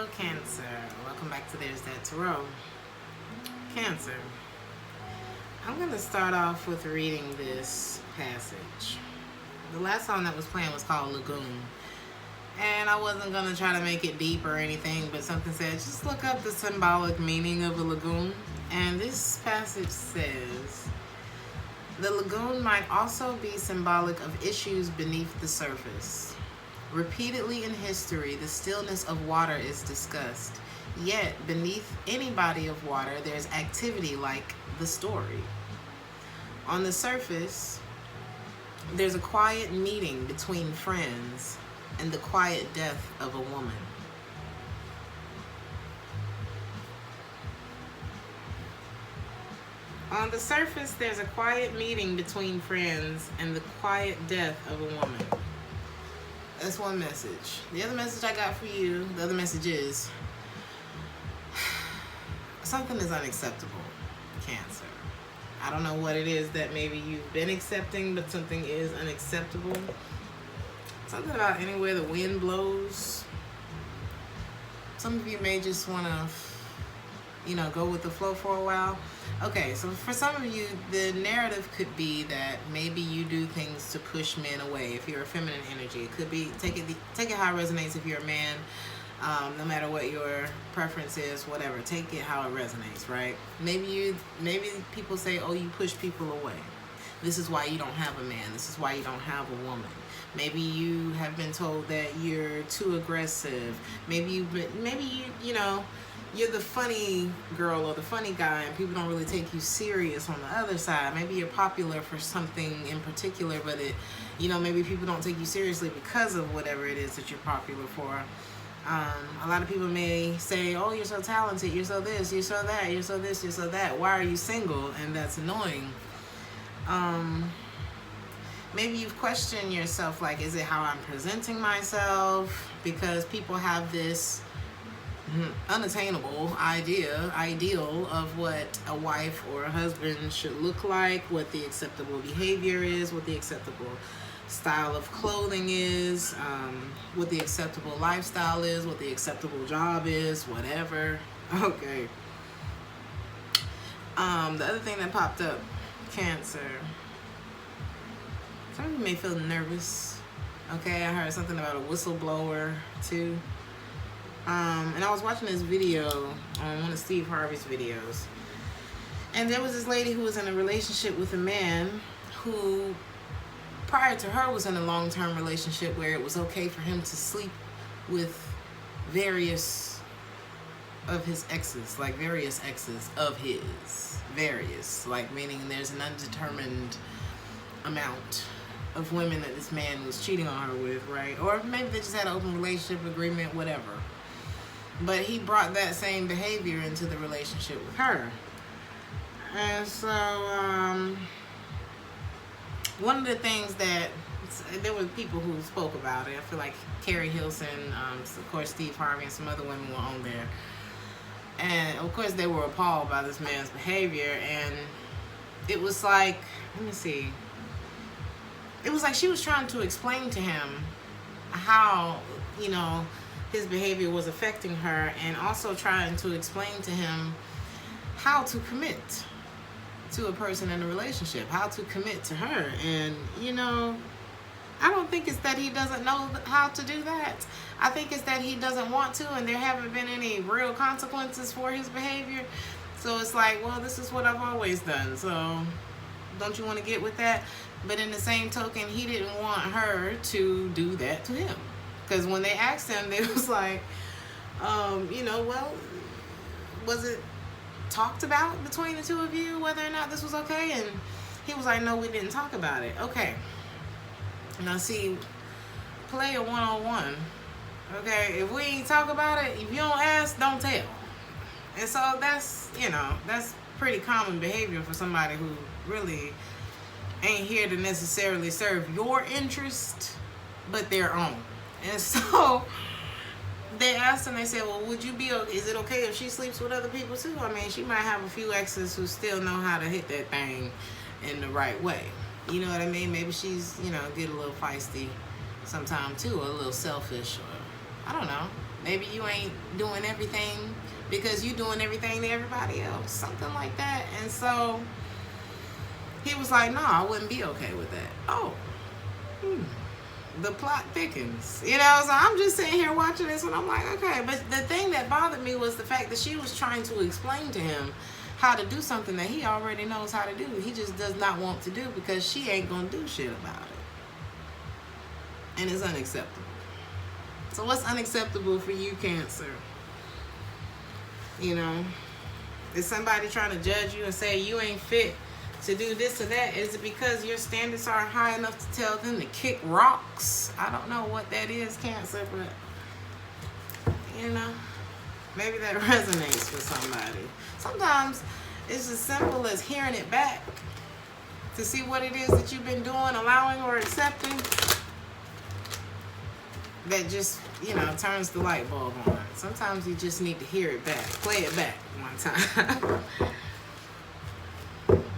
Hello, Cancer. Welcome back to Theresthattarot. Cancer. I'm going to start off with reading this passage. The last song that was playing was called Lagoon. And I wasn't going to try to make it deep or anything, but something said, just look up the symbolic meaning of a lagoon. And this passage says, the lagoon might also be symbolic of issues beneath the surface. Repeatedly in history, the stillness of water is discussed. Yet, beneath any body of water, there's activity like the story. On the surface, there's a quiet meeting between friends and the quiet death of a woman. On the surface, there's a quiet meeting between friends and the quiet death of a woman. That's one message. The other message I got for you, the other message is, something is unacceptable, Cancer. I don't know what it is that maybe you've been accepting, but something is unacceptable. Something about anywhere the wind blows. Some of you may just want to, go with the flow for a while. Okay, so for some of you, the narrative could be that maybe you do things to push men away. If you're a feminine energy, it could be, take it how it resonates. If you're a man, no matter what your preference is, whatever, take it how it resonates, right? Maybe people say, oh, you push people away. This is why you don't have a man. This is why you don't have a woman. Maybe you have been told that you're too aggressive. Maybe you're the funny girl or the funny guy and people don't really take you serious on the other side. Maybe you're popular for something in particular, but maybe people don't take you seriously because of whatever it is that you're popular for. A lot of people may say, oh, you're so talented, you're so this, you're so that, you're so this, you're so that. Why are you single? And that's annoying. Maybe you've questioned yourself, like, is it how I'm presenting myself? Because people have this unattainable ideal of what a wife or a husband should look like, what the acceptable behavior is, what the acceptable style of clothing is, what the acceptable lifestyle is, what the acceptable job is, whatever. Okay. The other thing that popped up, Cancer. Some of you may feel nervous. Okay, I heard something about a whistleblower too. And I was watching this video on one of Steve Harvey's videos. And there was this lady who was in a relationship with a man who, prior to her, was in a long-term relationship where it was okay for him to sleep with various of his exes, like various exes of his. Various, like meaning there's an undetermined amount of women that this man was cheating on her with, right? Or maybe they just had an open relationship agreement, whatever. But he brought that same behavior into the relationship with her. And so, one of the things that, there were people who spoke about it. I feel like Carrie Hilson, of course Steve Harvey, and some other women were on there. And of course they were appalled by this man's behavior. And it was like, let me see. It was like she was trying to explain to him how, his behavior was affecting her, and also trying to explain to him how to commit to a person in a relationship, how to commit to her. And, I don't think it's that he doesn't know how to do that. I think it's that he doesn't want to, and there haven't been any real consequences for his behavior. So it's like, well, this is what I've always done. So don't you want to get with that? But in the same token, he didn't want her to do that to him. Because when they asked him, they was like, well, was it talked about between the two of you whether or not this was okay? And he was like, no, we didn't talk about it. Okay. Now see, play a one-on-one. Okay, if we ain't talk about it, if you don't ask, don't tell. And so that's pretty common behavior for somebody who really ain't here to necessarily serve your interest, but their own. And so they asked him, they said, well, is it okay if she sleeps with other people too? I mean, she might have a few exes who still know how to hit that thing in the right way. You know what I mean? Maybe she's, get a little feisty sometime too, or a little selfish, or I don't know. Maybe you ain't doing everything because you doing everything to everybody else. Something like that. And so he was like, no, I wouldn't be okay with that. Oh, the plot thickens. You know, so I'm just sitting here watching this and I'm like, okay. But the thing that bothered me was the fact that she was trying to explain to him how to do something that he already knows how to do. He just does not want to do because she ain't going to do shit about it. And it's unacceptable. So what's unacceptable for you, Cancer? You know, is somebody trying to judge you and say you ain't fit to do this or that? Is it because your standards aren't high enough to tell them to kick rocks? I don't know what that is, Cancer, but you know, maybe that resonates with somebody. Sometimes it's as simple as hearing it back to see what it is that you've been doing, allowing or accepting, that just, you know, turns the light bulb on. Sometimes you just need to hear it back, play it back one time.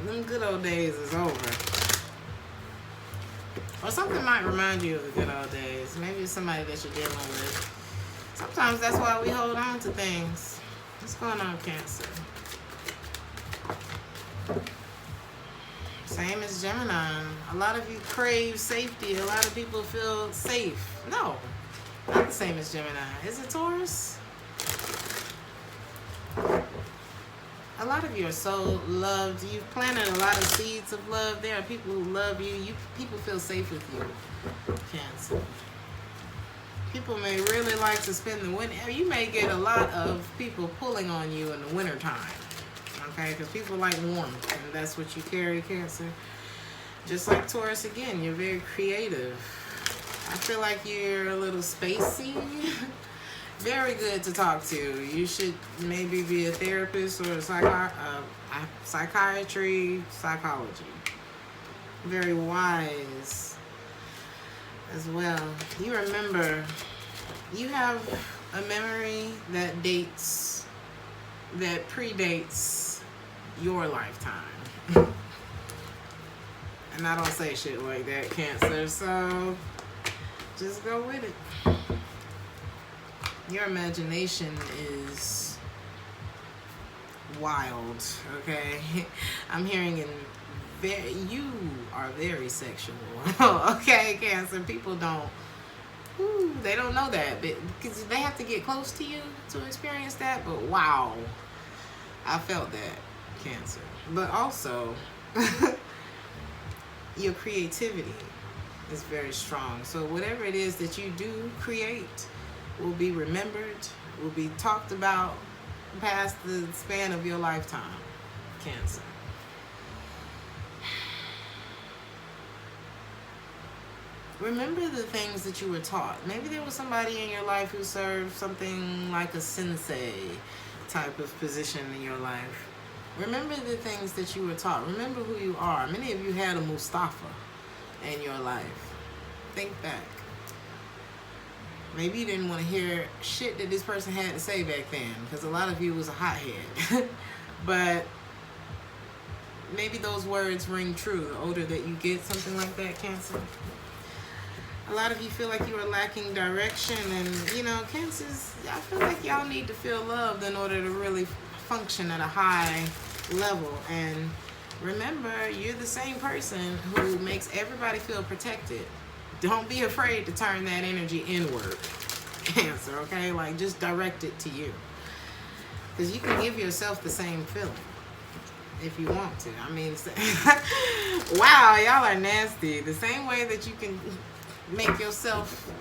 Them good old days is over. Or something might remind you of the good old days. Maybe it's somebody that you're dealing with. Sometimes that's why we hold on to things. What's going on, Cancer? Same as Gemini. A lot of you crave safety. A lot of people feel safe. No, not the same as Gemini. Is it Taurus? A lot of you are so loved. You've planted a lot of seeds of love. There are people who love you. People feel safe with you, Cancer. People may really like to spend the winter. You may get a lot of people pulling on you in the winter time. Okay, because people like warmth, and that's what you carry, Cancer. Just like Taurus, again, you're very creative. I feel like you're a little spacey. Very good to talk to. You should maybe be a therapist or a psychiatry, psychology. Very wise as well. You remember, you have a memory that predates your lifetime. And I don't say shit like that, Cancer, so just go with it. Your imagination is wild, okay? I'm hearing you are very sexual. Okay, Cancer, people they don't know that, because they have to get close to you to experience that. But wow, I felt that, Cancer. But also your creativity is very strong. So whatever it is that you do create will be remembered, will be talked about past the span of your lifetime, Cancer. Remember the things that you were taught. Maybe there was somebody in your life who served something like a sensei type of position in your life. Remember the things that you were taught. Remember who you are. Many of you had a Mustafa in your life. Think back. Maybe you didn't want to hear shit that this person had to say back then, because a lot of you was a hothead. But maybe those words ring true the older that you get, something like that, Cancer. A lot of you feel like you are lacking direction, and you know, Cancers, I feel like y'all need to feel loved in order to really function at a high level. And remember, you're the same person who makes everybody feel protected. Don't be afraid to turn that energy inward, Cancer, okay? Like, just direct it to you, because you can give yourself the same feeling if you want to. I mean, wow, y'all are nasty. The same way that you can make yourself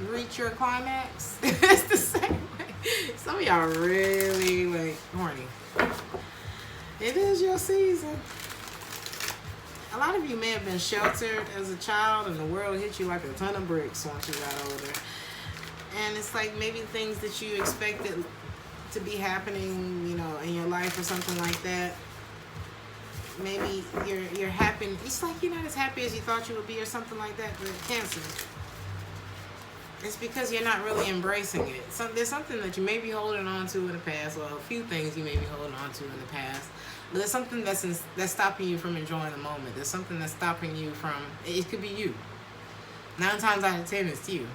reach your climax, it's the same way. Some of y'all are really like horny. It is your season. A lot of you may have been sheltered as a child, and the world hit you like a ton of bricks once you got older. And it's like maybe things that you expected to be happening, you know, in your life or something like that. Maybe you're happy. It's like you're not as happy as you thought you would be or something like that. But Cancer, it's because you're not really embracing it. So there's something that you may be holding on to in the past, or a few things you may be holding on to in the past. But there's something that's stopping you from enjoying the moment. There's something that's stopping you from, it could be you. 9 times out of 10, it's you.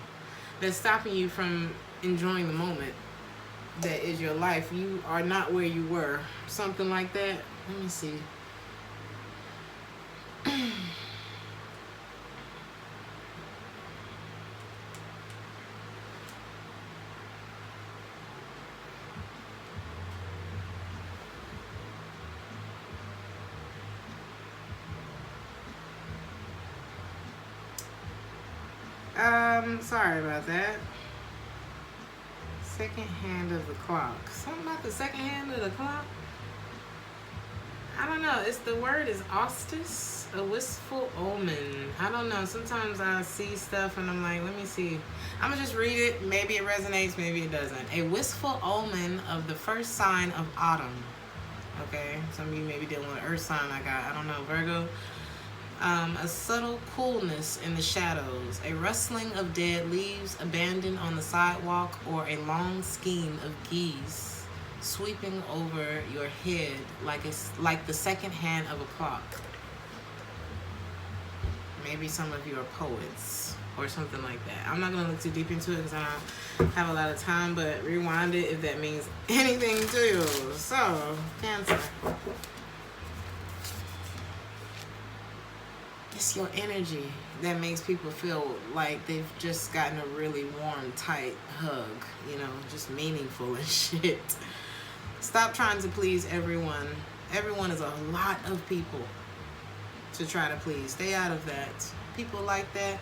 That's stopping you from enjoying the moment that is your life. You are not where you were. Something like that. Let me see. Sorry about that. Second hand of the clock. Something about the second hand of the clock? I don't know. It's the word is auspicious, a wistful omen. I don't know. Sometimes I see stuff and I'm like, let me see. I'm gonna just read it. Maybe it resonates, maybe it doesn't. A wistful omen of the first sign of autumn. Okay, some of you may be dealing with an earth sign. I don't know, Virgo. A subtle coolness in the shadows, a rustling of dead leaves abandoned on the sidewalk, or a long skein of geese sweeping over your head like the second hand of a clock. Maybe some of you are poets or something like that. I'm not going to look too deep into it because I don't have a lot of time, but rewind it if that means anything to you. So, Cancer. It's your energy that makes people feel like they've just gotten a really warm, tight hug, you know, just meaningful and shit. Stop trying to please everyone. Everyone is a lot of people to try to please. Stay out of that. People like that,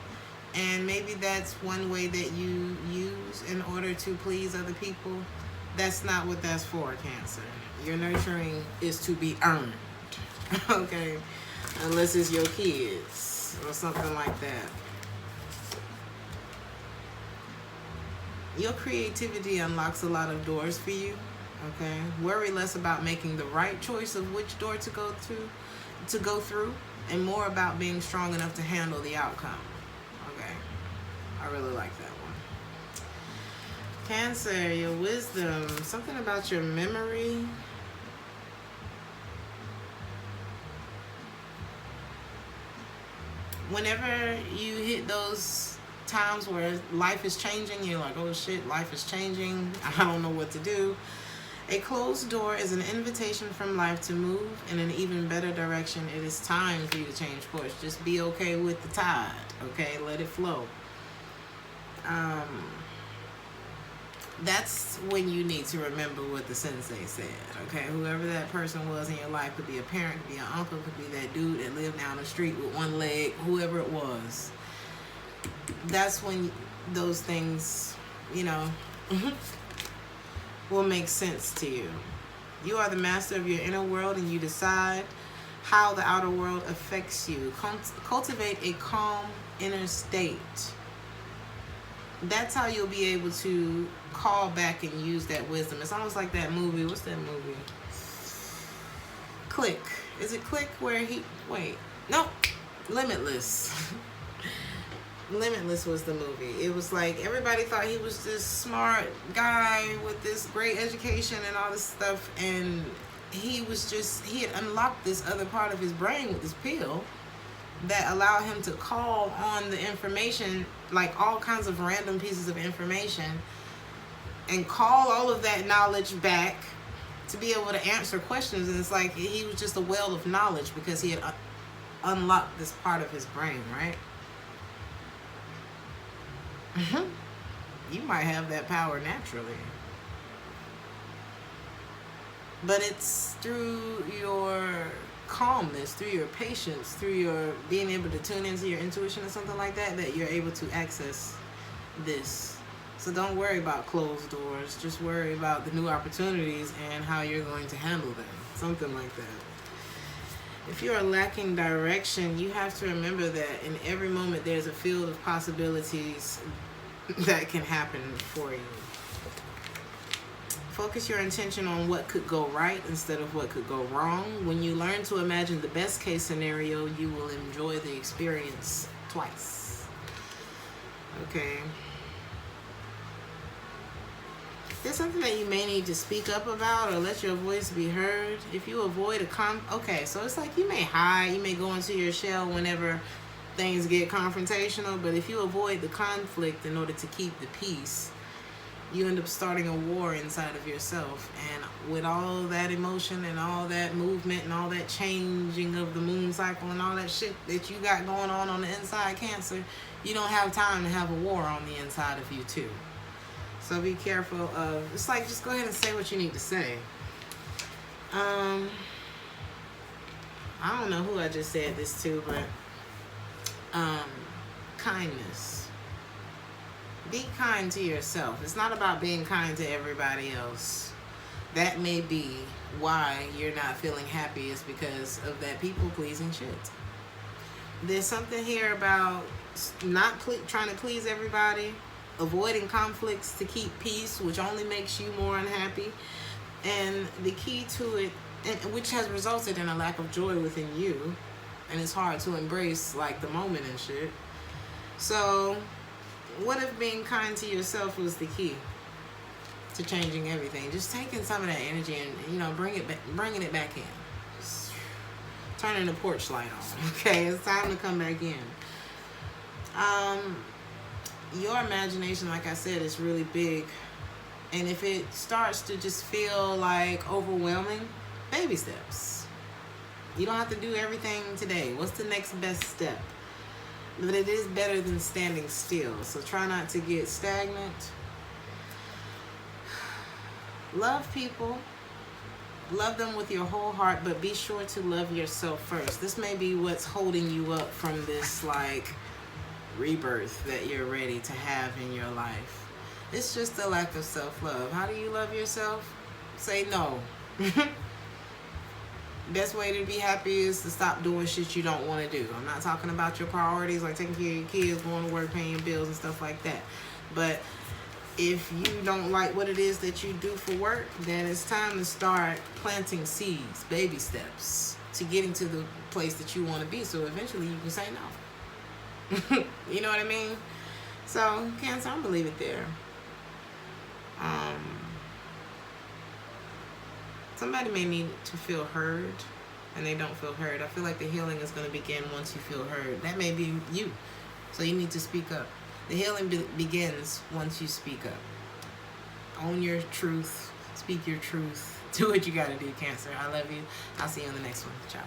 and maybe that's one way that you use in order to please other people. That's not what that's for, Cancer. Your nurturing is to be earned, okay? Unless it's your kids or something like that. Your creativity unlocks a lot of doors for you, okay? Worry less about making the right choice of which door to go through, and more about being strong enough to handle the outcome, okay? I really like that one. Cancer, your wisdom, something about your memory. Whenever you hit those times where life is changing, you're like, oh shit, life is changing, I don't know what to do. A closed door is an invitation from life to move in an even better direction. It is time for you to change course. Just be okay with the tide, okay? Let it flow. That's when you need to remember what the sensei said, okay? Whoever that person was in your life, could be a parent, could be an uncle, could be that dude that lived down the street with one leg, whoever it was. That's when those things, you know, will make sense to you. You are the master of your inner world, and you decide how the outer world affects you. Cultivate a calm inner state. That's how you'll be able to call back and use that wisdom. It's almost like that movie. What's that movie? Click. Is it Click where Limitless. Limitless was the movie. It was like everybody thought he was this smart guy with this great education and all this stuff, and he had unlocked this other part of his brain with this pill that allowed him to call on the information, like all kinds of random pieces of information, and call all of that knowledge back to be able to answer questions. And it's like he was just a well of knowledge because he had unlocked this part of his brain, right? You might have that power naturally, but it's through your calmness, through your patience, through your being able to tune into your intuition or something like that, that you're able to access this. So don't worry about closed doors, just worry about the new opportunities and how you're going to handle them, something like that. If you are lacking direction, you have to remember that in every moment there's a field of possibilities that can happen for you. Focus your intention on what could go right instead of what could go wrong. When you learn to imagine the best case scenario, you will enjoy the experience twice. Okay. There's something that you may need to speak up about or let your voice be heard. If you avoid okay, so it's like you may hide, you may go into your shell whenever things get confrontational, but if you avoid the conflict in order to keep the peace, you end up starting a war inside of yourself. And with all that emotion and all that movement and all that changing of the moon cycle and all that shit that you got going on the inside, Cancer, you don't have time to have a war on the inside of you too. So be careful of, it's like, just go ahead and say what you need to say. I don't know who I just said this to, but kindness. Be kind to yourself. It's not about being kind to everybody else. That may be why you're not feeling happy, is because of that people-pleasing shit. There's something here about not trying to please everybody, avoiding conflicts to keep peace, which only makes you more unhappy. And the key to it, which has resulted in a lack of joy within you, and it's hard to embrace like the moment and shit. So what if being kind to yourself was the key to changing everything? Just taking some of that energy and, you know, bringing it back in. Just turning the porch light on. Okay, it's time to come back in. Your imagination, like I said, is really big. And if it starts to just feel like overwhelming, baby steps. You don't have to do everything today. What's the next best step? But it is better than standing still. So try not to get stagnant. Love people. Love them with your whole heart, but be sure to love yourself first. This may be what's holding you up from this like rebirth that you're ready to have in your life. It's just a lack of self-love. How do you love yourself? Say no. Best way to be happy is to stop doing shit you don't want to do. I'm not talking about your priorities like taking care of your kids, going to work, paying your bills and stuff like that. But if you don't like what it is that you do for work, then it's time to start planting seeds, baby steps, to getting to the place that you want to be. So eventually you can say no. You know what I mean? So, Cancer, I'm gonna leave it there. Somebody may need to feel heard, and they don't feel heard. I feel like the healing is going to begin once you feel heard. That may be you. So you need to speak up. The healing begins once you speak up. Own your truth. Speak your truth. Do what you got to do, Cancer. I love you. I'll see you on the next one. Ciao.